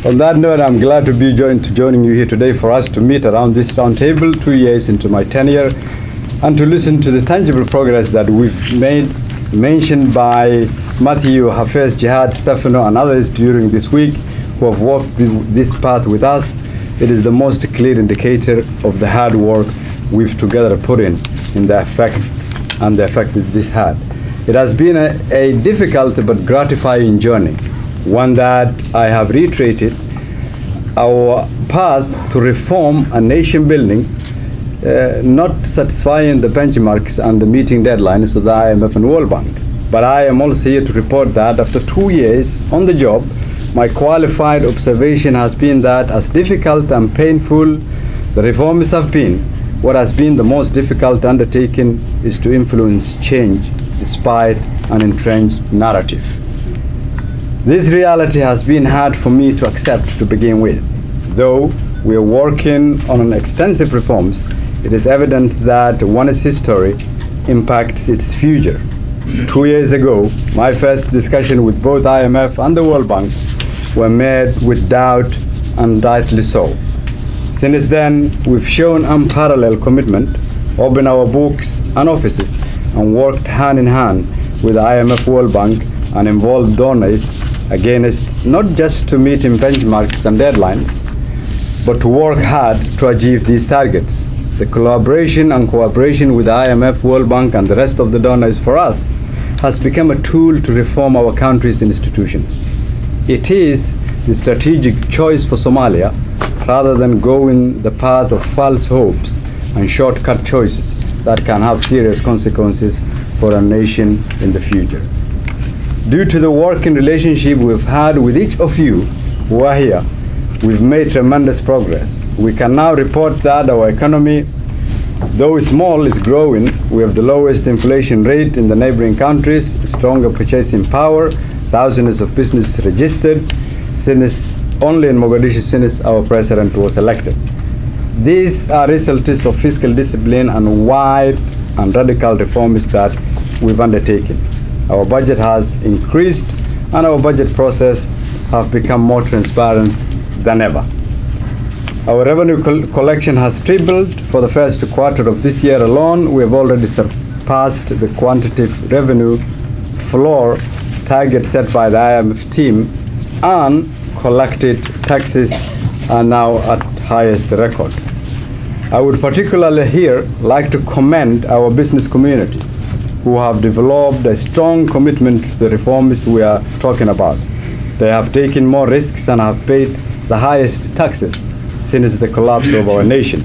On that note, I'm glad to be joining you here today for us to meet around this round table 2 years into my tenure and to listen to the tangible progress that we've made, mentioned by Matthew, Hafez, Jihad, Stefano, and others during this week who have walked this path with us. It is the most clear indicator of the hard work we've together put in the effect that this had. It has been a difficult but gratifying journey, one that I have reiterated our path to reform and nation building, not satisfying the benchmarks and the meeting deadlines of the IMF and World Bank. But I am also here to report that after 2 years on the job, my qualified observation has been that as difficult and painful the reforms have been, what has been the most difficult undertaking is to influence change despite an entrenched narrative. This reality has been hard for me to accept to begin with. Though we are working on an extensive reforms, it is evident that one's history impacts its future. 2 years ago, my first discussion with both IMF and the World Bank were made with doubt, and rightly so. Since then, we've shown unparalleled commitment, opened our books and offices, and worked hand in hand with the IMF, World Bank, and involved donors against not just to meeting benchmarks and deadlines, but to work hard to achieve these targets. The collaboration and cooperation with the IMF, World Bank, and the rest of the donors for us has become a tool to reform our country's institutions. It is the strategic choice for Somalia rather than going the path of false hopes and shortcut choices that can have serious consequences for a nation in the future. Due to the working relationship we've had with each of you who are here, we've made tremendous progress. We can now report that our economy, though small, is growing. We have the lowest inflation rate in the neighboring countries, stronger purchasing power, thousands of businesses registered, since only in Mogadishu since our president was elected. These are results of fiscal discipline and wide and radical reforms that we've undertaken. Our budget has increased and our budget process have become more transparent than ever. Our revenue collection has tripled for the first quarter of this year alone. We have already surpassed the quantitative revenue floor target set by the IMF team, and collected taxes are now at highest record. I would particularly here like to commend our business community who have developed a strong commitment to the reforms we are talking about. They have taken more risks and have paid the highest taxes since the collapse of our nation,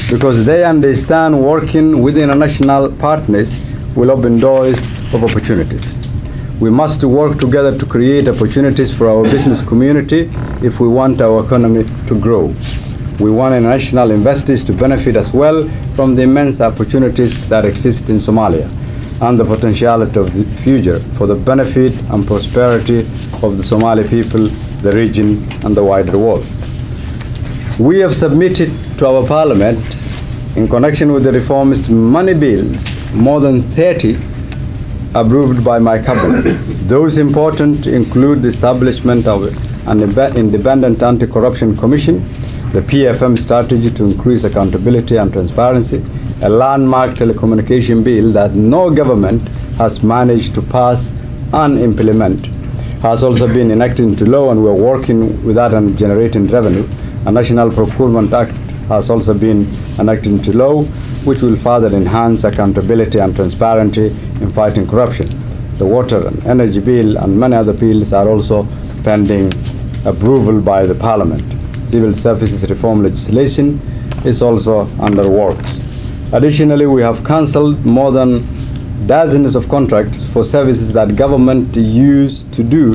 because they understand working with international partners will open doors of opportunities. We must work together to create opportunities for our business community if we want our economy to grow. We want international investors to benefit as well from the immense opportunities that exist in Somalia and the potentiality of the future for the benefit and prosperity of the Somali people, the region, and the wider world. We have submitted to our parliament, in connection with the reforms, money bills, more than 30 approved by my cabinet. Those important include the establishment of an independent anti-corruption commission, the PFM strategy to increase accountability and transparency, a landmark telecommunication bill that no government has managed to pass and implement, has also been enacted into law, and we're working with that and generating revenue. A National Procurement Act has also been enacted into law, which will further enhance accountability and transparency in fighting corruption. The Water and Energy Bill and many other bills are also pending approval by the Parliament. Civil Services Reform legislation is also under works. Additionally, we have cancelled more than dozens of contracts for services that government used to do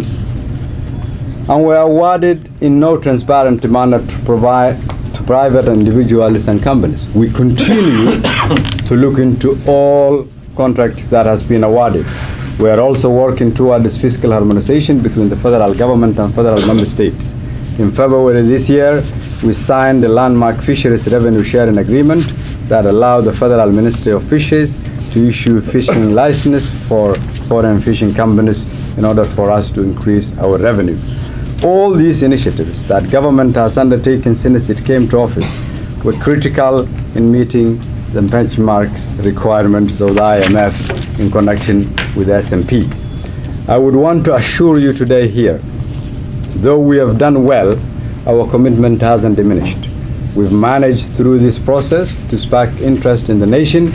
and were awarded in no transparent manner to provide to private individuals and companies. We continue to look into all contracts that has been awarded. We are also working towards fiscal harmonization between the federal government and federal member states. In February this year, we signed a landmark fisheries revenue sharing agreement that allowed the Federal Ministry of Fisheries to issue fishing licenses for foreign fishing companies in order for us to increase our revenue. All these initiatives that government has undertaken since it came to office were critical in meeting the benchmarks requirements of the IMF in connection with S&P. I would want to assure you today here, though we have done well, our commitment hasn't diminished. We've managed through this process to spark interest in the nation.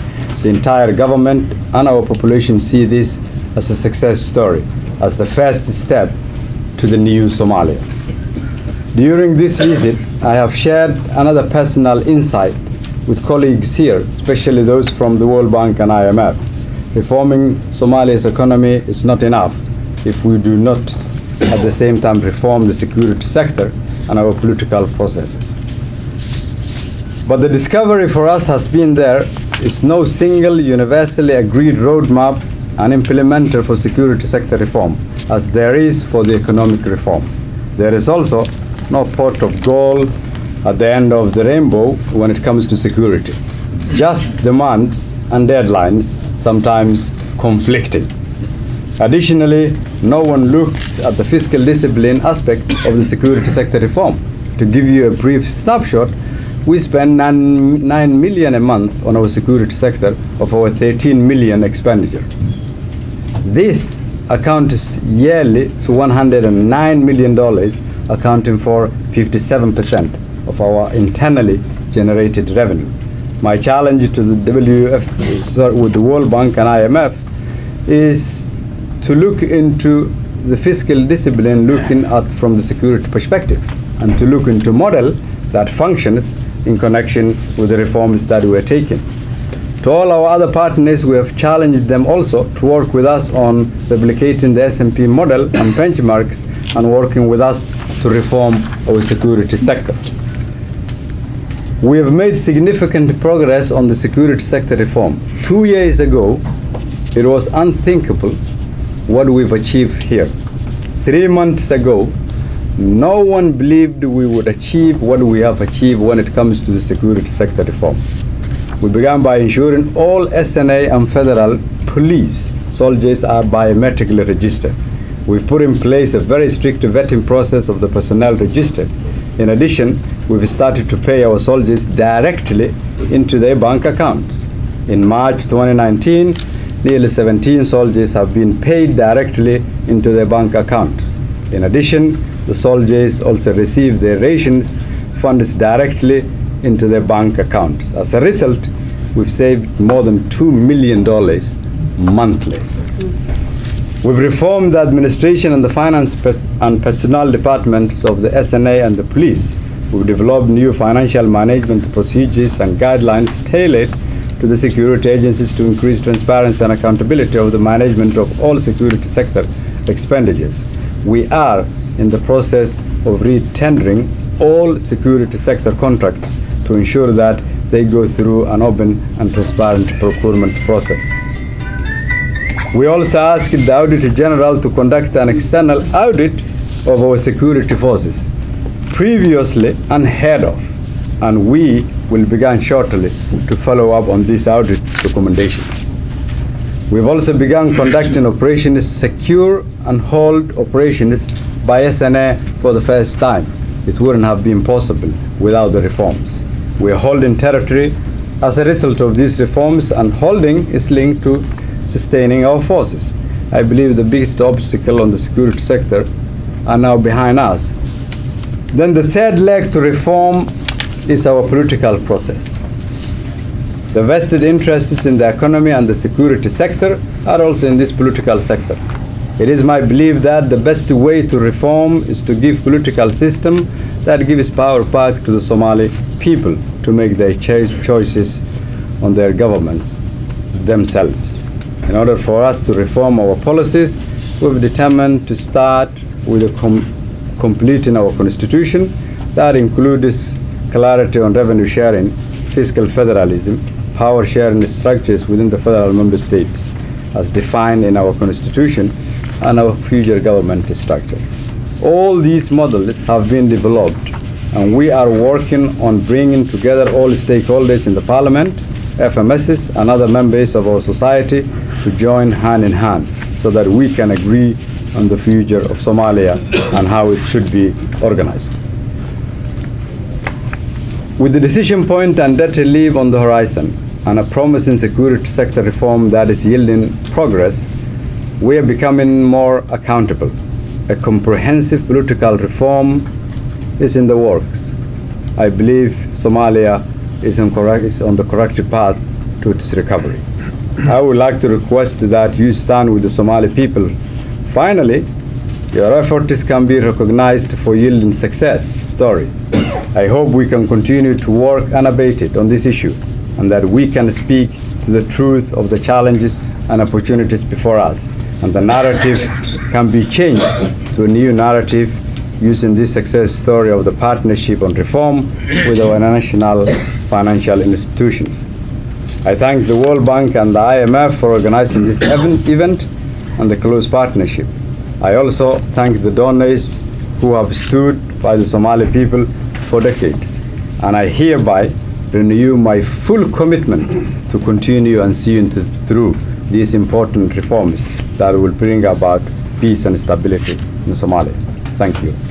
The entire government and our population see this as a success story, as the first step to the new Somalia. During this visit, I have shared another personal insight with colleagues here, especially those from the World Bank and IMF. Reforming Somalia's economy is not enough if we do not at the same time reform the security sector and our political processes. But the discovery for us has been there is no single universally agreed roadmap and implementer for security sector reform, as there is for the economic reform. There is also no pot of gold at the end of the rainbow when it comes to security. Just demands and deadlines, sometimes conflicting. Additionally, no one looks at the fiscal discipline aspect of the security sector reform. To give you a brief snapshot, we spend 9 million a month on our security sector of our 13 million expenditure. This accounts yearly to $109 million, accounting for 57% of our internally generated revenue. My challenge to the with the World Bank and IMF is to look into the fiscal discipline looking at from the security perspective, and to look into a model that functions in connection with the reforms that we are taking. To all our other partners, we have challenged them also to work with us on replicating the S&P model and benchmarks and working with us to reform our security sector. We have made significant progress on the security sector reform. 2 years ago, it was unthinkable what we've achieved here. 3 months ago, no one believed we would achieve what we have achieved when it comes to the security sector reform. We began by ensuring all SNA and federal police soldiers are biometrically registered. We've put in place a very strict vetting process of the personnel registered. In addition, we've started to pay our soldiers directly into their bank accounts. In March 2019, nearly 17 soldiers have been paid directly into their bank accounts. In addition, the soldiers also receive their rations funds directly into their bank accounts. As a result, we've saved more than $2 million monthly. We've reformed the administration and the finance and personnel departments of the SNA and the police. We've developed new financial management procedures and guidelines tailored to the security agencies to increase transparency and accountability of the management of all security sector expenditures. We are in the process of re-tendering all security sector contracts to ensure that they go through an open and transparent procurement process. We also asked the Auditor General to conduct an external audit of our security forces, previously unheard of, and we will begin shortly to follow up on these audit's recommendations. We've also begun conducting operations secure and hold operations by SNA for the first time. It wouldn't have been possible without the reforms. We are holding territory as a result of these reforms, and holding is linked to sustaining our forces. I believe the biggest obstacle on the security sector are now behind us. Then the third leg to reform is our political process. The vested interests in the economy and the security sector are also in this political sector. It is my belief that the best way to reform is to give political system that gives power back to the Somali people to make their choices on their governments themselves. In order for us to reform our policies, we've determined to start with completing our constitution. That includes clarity on revenue sharing, fiscal federalism, power sharing structures within the federal member states as defined in our constitution, and our future government structure. All these models have been developed, and we are working on bringing together all stakeholders in the parliament, FMSs, and other members of our society to join hand in hand so that we can agree on the future of Somalia and how it should be organized. With the decision point and debt relief on the horizon and a promising security sector reform that is yielding progress, we are becoming more accountable. A comprehensive political reform is in the works. I believe Somalia is on the correct path to its recovery. I would like to request that you stand with the Somali people. Finally, your efforts can be recognized for yielding success story. I hope we can continue to work unabated on this issue and that we can speak to the truth of the challenges and opportunities before us. And the narrative can be changed to a new narrative using this success story of the partnership on reform with our national financial institutions. I thank the World Bank and the IMF for organizing this event and the close partnership. I also thank the donors who have stood by the Somali people for decades, and I hereby renew my full commitment to continue and see through these important reforms that will bring about peace and stability in Somalia. Thank you.